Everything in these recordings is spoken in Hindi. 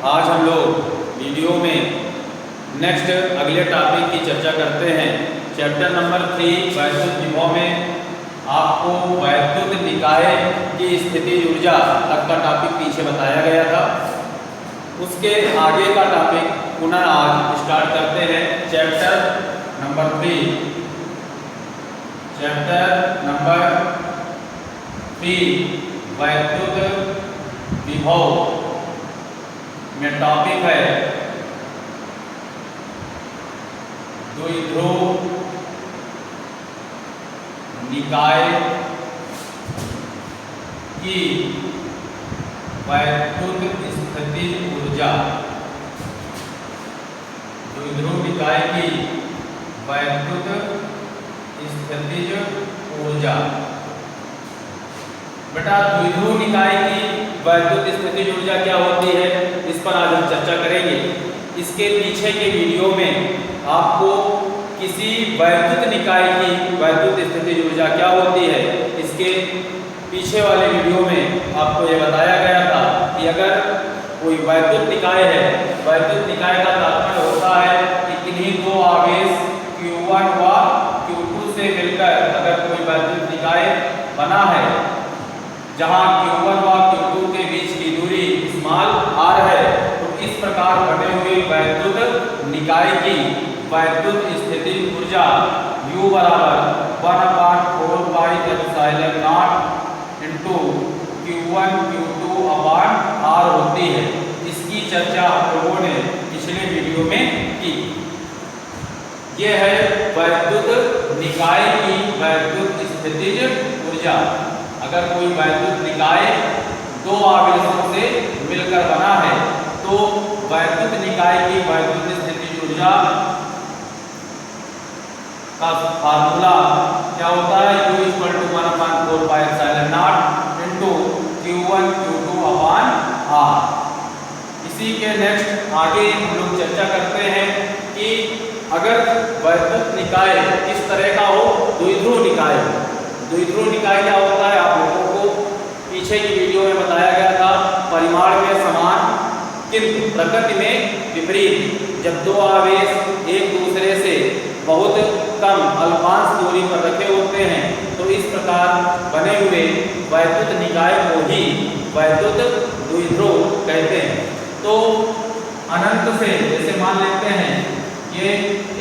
आज हम लोग वीडियो में नेक्स्ट अगले टॉपिक की चर्चा करते हैं। चैप्टर नंबर 3 वैद्युत विभव में आपको वैद्युत निकाय की स्थिति ऊर्जा तक का टॉपिक पीछे बताया गया था। उसके आगे का टॉपिक पुनः आज स्टार्ट करते हैं। चैप्टर नंबर 3 वैद्युत विभव में टॉपिक है द्विध्रुव निकाय की वैद्युत स्थितिज ऊर्जा। द्विध्रुव निकाय की वैद्युत स्थितिज ऊर्जा। बेटा द्विध्रुव निकाय की वैद्युत स्थितिज ऊर्जा क्या होती है, इस पर आज हम चर्चा करेंगे। इसके पीछे के वीडियो में आपको किसी वैद्युत निकाय की वैद्युत स्थितिज ऊर्जा क्या होती है, इसके पीछे वाले वीडियो में आपको ये बताया गया था कि अगर कोई वैद्युत निकाय है, वैद्युत निकाय का तात्पर्य होता है कि किन्हीं दो आवेश Q1 व Q2 से मिलकर अगर कोई वैद्युत निकाय बना है जहां Q1 व Q2 के बीच की दूरी स्मॉल r है, तो इस प्रकार बने हुए वैद्युत निकाय की वैद्युत स्थितिज ऊर्जा U बराबर 1/4 pi epsilon not into Q1 Q2 upon r होती है। इसकी चर्चा हम लोगों ने पिछले वीडियो में की। यह है वैद्युत निकाय की वैद्युत स्थितिज ऊर्जा। अगर कोई वैद्युत निकाय दो आवेशों से मिलकर बना है तो वैद्युत निकाय की वैद्युत स्थितिज ऊर्जा का फार्मूला क्या होता है, U = 1/4 pi epsilon not into Q1 Q2 upon r। इसी के नेक्स्ट आगे हम लोग चर्चा करते हैं कि अगर वैद्युत निकाय किस तरह का हो, द्विध्रुव निकाय। द्विध्रुव निकाय क्या होता है, आप लोगों को पीछे की वीडियो में बताया गया था। परिमाण में समान किंतु प्रकृति में विपरीत। जब दो आवेश एक दूसरे से बहुत कम अल्पांश दूरी पर रखे होते हैं तो इस प्रकार बने हुए वैद्युत निकाय को ही वैद्युत द्विध्रुव कहते हैं। तो अनंत से जैसे मान लेते हैं ये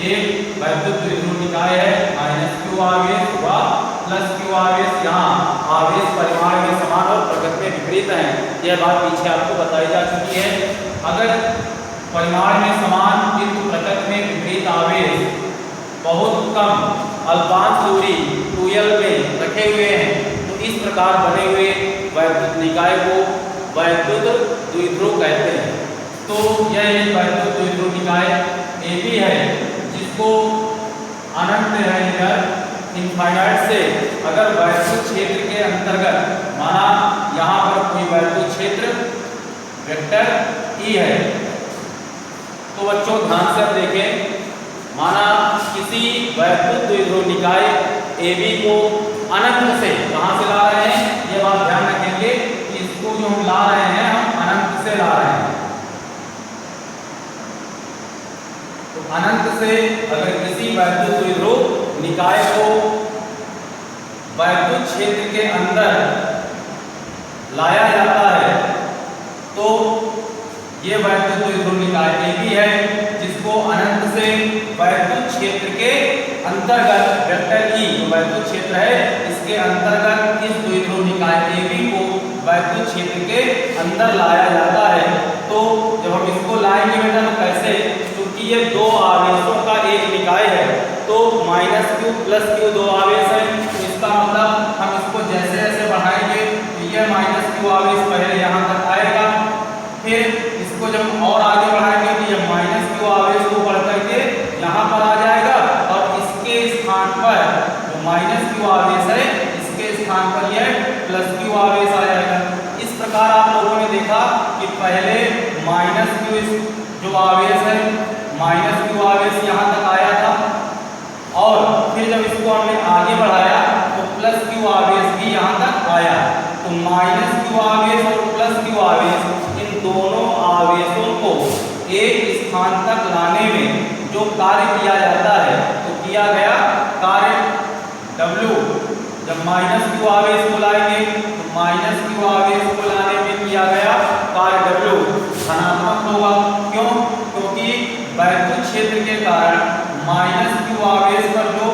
एक वैद्युत द्विध्रुव निकाय है, -q आवेश व +q आवेश। यहाँ आवेश परिमाण में समान और प्रकृति में विपरीत हैं। यह बात पीछे आपको बताई जा चुकी है। अगर परिमाण में समान किंतु प्रकृति में विपरीत आवेश बहुत कम अल्पांश दूरी 2l में रखे हुए हैं तो इस प्रकार बने हुए वैद्युत निकाय को वैद्युत द्विध्रुव कहते हैं। तो यह एक वैद्युत द्विध्रुव निकाय AB है जिसको अनंत इनफाइनाइट से अगर वैद्युत क्षेत्र के अंतर्गत माना यहाँ पर कोई वैद्युत क्षेत्र वेक्टर E है, तो बच्चों ध्यान से देखें। माना किसी वैद्युत द्विध्रुव निकाय AB को अनंत से कहाँ से ला रहे हैं, ये बात ध्यान रखेंगे कि इसको जो हम ला रहे हैं हम अनंत से ला रहे हैं। तो अनंत से अगर किसी वैद्युत द्विध्रुव निकाय को वैद्युत क्षेत्र के अंदर लाया जाता है तो ये वैद्युत द्विध्रुव निकाय AB है जिसको अनंत से वैद्युत क्षेत्र के अंतर्गत वेक्टर E जो वैद्युत क्षेत्र है इसके अंतर्गत इस द्विध्रुव निकाय AB को वैद्युत क्षेत्र के अंदर लाया जाता है। तो जब हम इसको लाएंगे बेटा तो कैसे, क्योंकि ये दो आवेशों का एक निकाय है तो -q +q दो आवेश है, तो इसका मतलब हम इसको जैसे जैसे बढ़ाएंगे तो ये -q आवेश पहले यहाँ तक आएगा, फिर इसको जब और आगे बढ़ाएंगे तो ये -q आवेश को बढ़ करके यहाँ पर आ जाएगा और इसके स्थान पर जो -q आवेश है इसके स्थान पर यह +q आवेश आ जाएगा। इस प्रकार आप लोगों ने देखा कि पहले -q जो आवेश है -q आवेश यहाँ तक आया था और फिर जब इसको हमने आगे बढ़ाया तो +q आवेश भी यहाँ तक आया। तो -q आवेश और +q आवेश इन दोनों आवेशों एक स्थान तक लाने में जो कार्य किया जाता है तो किया गया कार्य W। जब -q आवेश को लाएंगे तो -q आवेश को लाने में किया गया कार्य W धनात्मक होगा। क्यों? क्योंकि वैद्युत क्षेत्र के कारण -q आवेश पर जो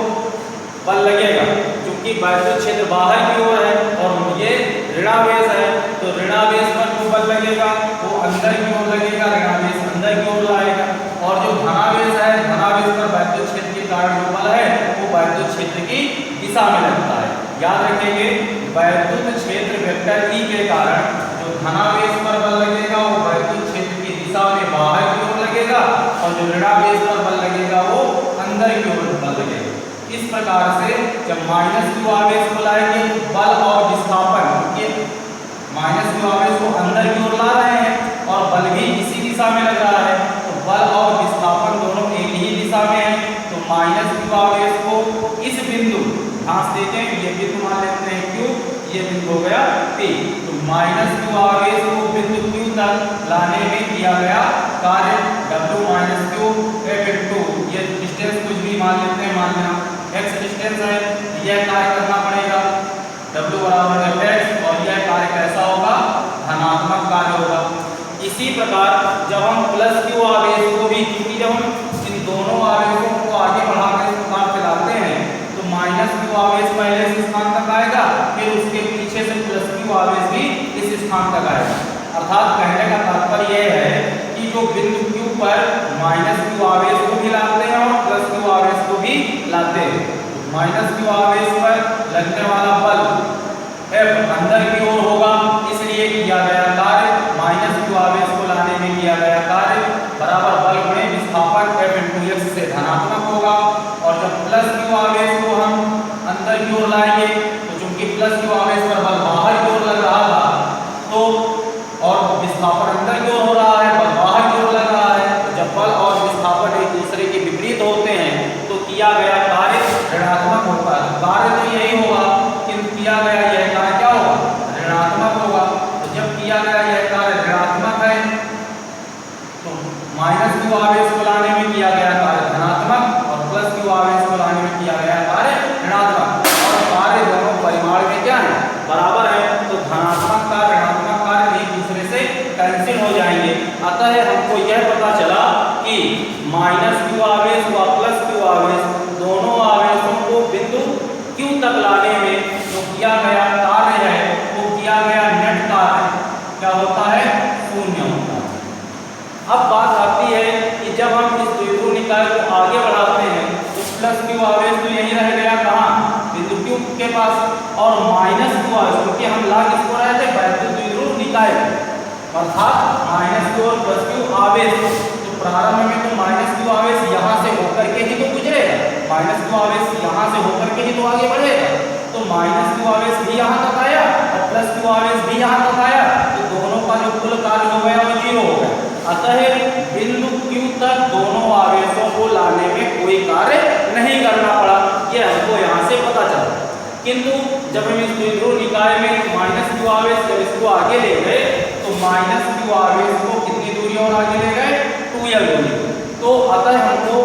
बल लगेगा, क्योंकि वैद्युत क्षेत्र बाहर की ओर है और ये ऋणावेश है, तो ऋणावेश पर जो बल लगेगा वो अंदर की ओर लगेगा, ऋणावेश अंदर की ओर लाएगा। और जो धनावेश है, धनावेश पर वैद्युत क्षेत्र के कारण जो बल है वो वैद्युत क्षेत्र की दिशा में लगता है। याद रखेंगे, वैद्युत क्षेत्र वेक्टर E के कारण जो धनावेश पर बल लगेगा वो वैद्युत क्षेत्र की दिशा में बाहर की ओर लगेगा और जो ऋणावेश पर बल लगेगा वो अंदर की ओर बल लगेगा। इस प्रकार से जब -q आवेश को लाएंगे बल और विस्थापन के -q आवेश को अंदर की ओर ला रहे हैं और बल भी इसी दिशा में लग रहा है, तो बल और विस्थापन दोनों एक ही दिशा में है। तो -q आवेश को इस बिंदु ध्यान देखें, ये बिंदु मान लेते हैं Q, ये बिंदु हो गया P। तो -q आवेश को बिंदु Q तक लाने में किया गया कार्य W - q F × ये डिस्टेंस कुछ भी मान लेते हैं, मान लेना x डिस्टेंस है, यह कार्य करना पड़ेगा W = Fx और यह कार्य कैसा होगा? धनात्मक कार्य होगा। इसी प्रकार जब हम +q आवेश को भी, क्योंकि जब हम इन दोनों आवेशों को आगे बढ़ाकर इस प्रकार से लाते हैं तो -q आवेश पहले इस स्थान तक आएगा, फिर उसके पीछे से +q आवेश भी इस स्थान तक आएगा। अर्थात कहने का तात्पर्य यह है कि जो बिंदु Q पर -q आवेश को भी लाते हैं और +q आवेश को भी लाते हैं, -q आवेश पर लगने वाला बल F अंदर की ओर होगा, इसलिए किया गया कार्य -q आवेश को लाने में किया गया कार्य बराबर बल गुणे विस्थापन F × x से धनात्मक होगा। और जब +q आवेश को हम अंदर की ओर लाएंगे तो चूंकि +q आवेश पर बल बाहर की ओर लग रहा था तो और विस्थापन अंदर की ओर हो रहा है, बल बाहर की ओर लग रहा है, तो जब बल और विस्थापन एक दूसरे के विपरीत होते हैं तो किया गया कार्य ऋणात्मक होता है। कार्य तो यही होगा, किंतु किया गया यह कार्य क्या होगा? ऋणात्मक होगा। तो जब किया गया यह कार्य ऋणात्मक है तो -q आवेश को लाने में किया गया कार्य धनात्मक और +q आवेश को लाने में किया गया कार्य ऋणात्मक, और कार्य दोनों परिमाण में क्या है? बराबर है। तो धनात्मक कार्य ऋणात्मक कार्य एक दूसरे से कैंसिल हो जाएंगे। अतः हमको यह पता चला कि -q आवेश व +q आवेश दोनों आवेशों को बिंदु Q तक लाने में जो किया गया कार्य है वो किया गया नेट कार्य क्या होता है? शून्य होता है। अब बात आती है कि जब हम इस द्विध्रुव निकाय को आगे बढ़ाते हैं तो +q आवेश तो यहीं रह गया, कहाँ? बिंदु Q के पास, और -q आवेश, क्योंकि हम ला किसको रहे थे? वैद्युत द्विध्रुव निकाय, अर्थात -q और +q आवेश। तो प्रारंभ में तो -q आवेश यहाँ से होकर के ही तो गुजरेगा, -q आवेश यहाँ से होकर के ही तो आगे बढ़ेगा, तो -q आवेश भी यहाँ तक आया और +q आवेश भी यहाँ तक आया, तो दोनों का जो कुल कार्य हो गया वो 0 हो गया। अतः बिंदु Q तक दोनों आवेशों को लाने में कोई कार्य नहीं करना पड़ा, ये हमको यहाँ से पता चला। किंतु जब हम इस द्विध्रुव निकाय में -q आवेश जब इसको आगे ले गए तो -q आवेश को कितनी दूरी और आगे ले गए? 2l दूरी। तो अतः हमको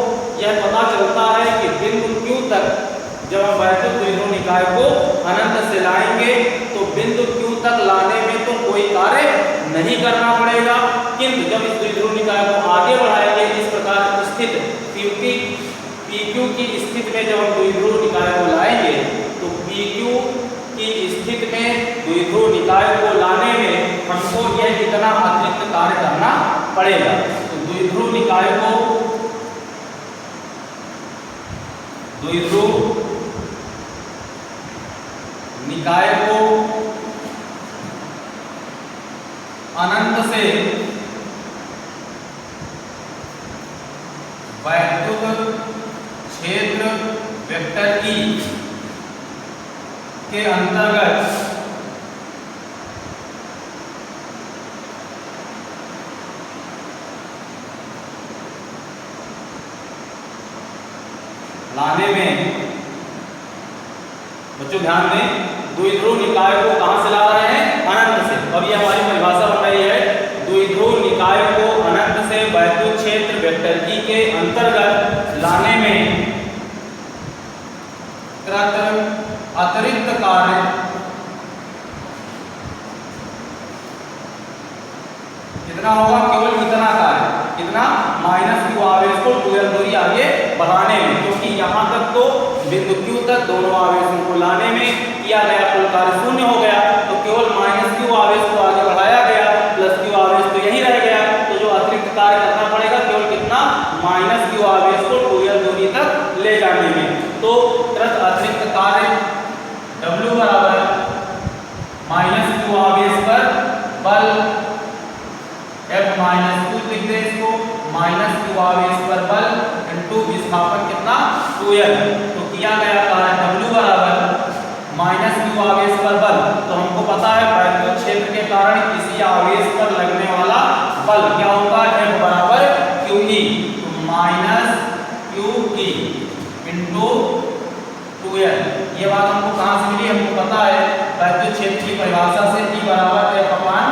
यह पता चलता है कि बिंदु Q तक जब हम वैद्युत द्विध्रुव निकाय को अनंत से लाएंगे तो बिंदु Q तक लाने में तो कोई कार्य नहीं करना पड़ेगा, किंतु जब इस द्विध्रुव निकाय को आगे बढ़ाएंगे इस प्रकार स्थित PQ की स्थिति में जब हम द्विध्रुव निकाय को लाएंगे तो PQ की स्थिति में द्विध्रुव निकाय को लाने में हमको यह इतना अतिरिक्त कार्य करना पड़ेगा। तो द्विध्रुव निकाय को अनंत से वैद्युत क्षेत्र वेक्टर E के अंतर्गत लाने में, बच्चों ध्यान दें, द्विध्रुव निकाय को कहां से ला रहे हैं? अनंत से। अब ये हमारी परिभाषा बन रही है, द्विध्रुव निकाय को अनंत से वैद्युत कार्य कितना होगा, केवल इतना कार्य कितना, -q आवेश को 2l दूरी आगे बढ़ाने में, क्योंकि यहाँ तक तो बिंदु Q तक दोनों आवेशों को लाने में किया गया कुल कार्य शून्य हो गया, तो केवल -q आवेश को आगे बढ़ाया गया, +q आवेश तो यही रह गया, तो जो अतिरिक्त कार्य करना पड़ेगा केवल कितना, -q आवेश को 2l दूरी तक ले जाने में। तो तुरंत अतिरिक्त कार्य W बराबर -q आवेश पर बल F -q लिख दे इसको, -q आवेश पर बल इंटू विस्थापन कितना 2l, तो किया गया कार्य W बराबर -q आवेश पर बल, तो हमको पता है वैद्युत क्षेत्र के कारण किसी आवेश पर लगने वाला बल क्या होगा, F बराबर QE, तो -QE इंटू 2l। ये बात हमको कहाँ से मिली, हमको पता है वैद्युत क्षेत्र की परिभाषा से E बराबर F अपान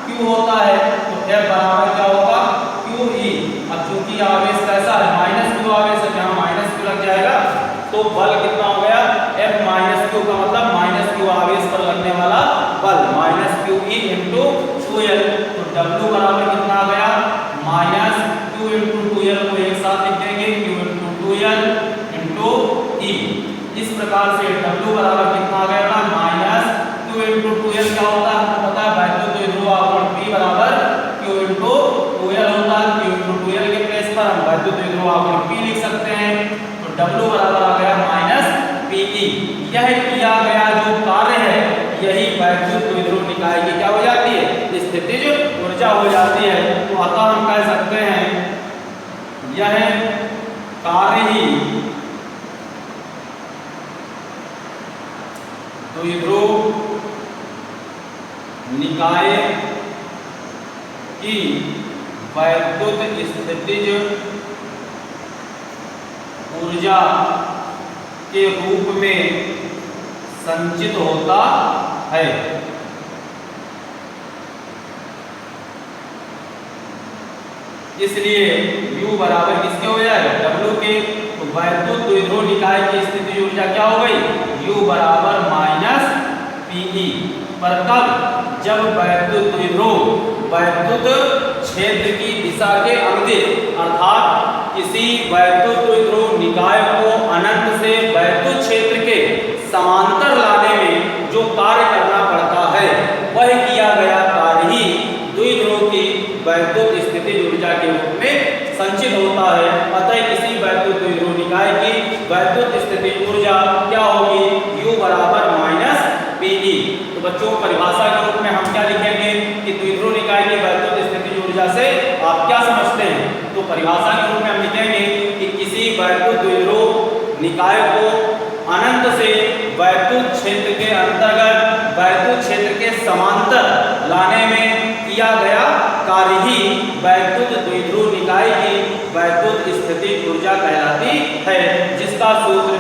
Q होता है, तो F बराबर क्या होगा QE। अब चूंकि आवेश कैसा है, -q आवेश है, जहाँ -q लग जाएगा तो बल कितना हो गया, F -q का मतलब -q आवेश पर लगने वाला बल -QE इंटू 2l, तो W बराबर कितना आ गया, -q इंटू 2l को एक साथ लिख देंगे, q into 2l into E। इस प्रकार से W बराबर कितना आ गया था, -q इंटू 2l क्या होता है, हमको पता है वैद्युत द्विध्रुव आघूर्ण P बराबर q इंटू 2l होता है, q इंटू 2l के प्लेस पर हम वैद्युत द्विध्रुव आघूर्ण P लिख सकते हैं, तो W बराबर आ गया -PE। यह किया गया जो कार्य है यही वैद्युत द्विध्रुव निकाय की क्या हो जाती है, स्थितिज ऊर्जा हो जाती है। तो अतः हम कह सकते हैं यह कार्य ही द्विध्रुव निकाय की वैद्युत स्थितिज ऊर्जा के रूप में संचित होता है। इसलिए U बराबर किसके हो जाएगा, W के, तो वैद्युत द्विध्रुव निकाय की स्थितिज ऊर्जा क्या हो गई, U बराबर -PE। पर कब, जब वैद्युत द्विध्रुव वैद्युत क्षेत्र की दिशा के अनुदिश, अर्थात किसी वैद्युत द्विध्रुव निकाय को अनंत से वैद्युत क्षेत्र के समांतर लाने में जो कार्य करना पड़ता है वह किया गया कार्य ही द्विध्रुव की वैद्युत स्थितिज ऊर्जा के रूप में संचित होता है। अतः किसी वैद्युत द्विध्रुव निकाय की वैद्युत स्थितिज ऊर्जा क्या होगी, U बराबर -PE। तो बच्चों परिभाषा के रूप में हम क्या लिखेंगे कि द्विध्रुव निकाय की वैद्युत स्थितिज ऊर्जा से आप क्या समझते हैं, तो परिभाषा के रूप में हम लिखेंगे कि किसी वैद्युत द्विध्रुव निकाय को अनंत से वैद्युत क्षेत्र के अंतर्गत वैद्युत क्षेत्र के समांतर लाने में किया गया कार्य ही वैद्युत द्विध्रुव निकाय की वैद्युत स्थितिज ऊर्जा कहलाती है, जिसका सूत्र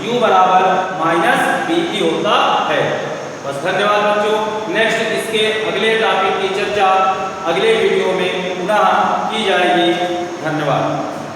U बराबर -PE होता है। बस धन्यवाद बच्चों। नेक्स्ट इसके अगले टॉपिक की चर्चा अगले वीडियो में पुनः की जाएगी। धन्यवाद।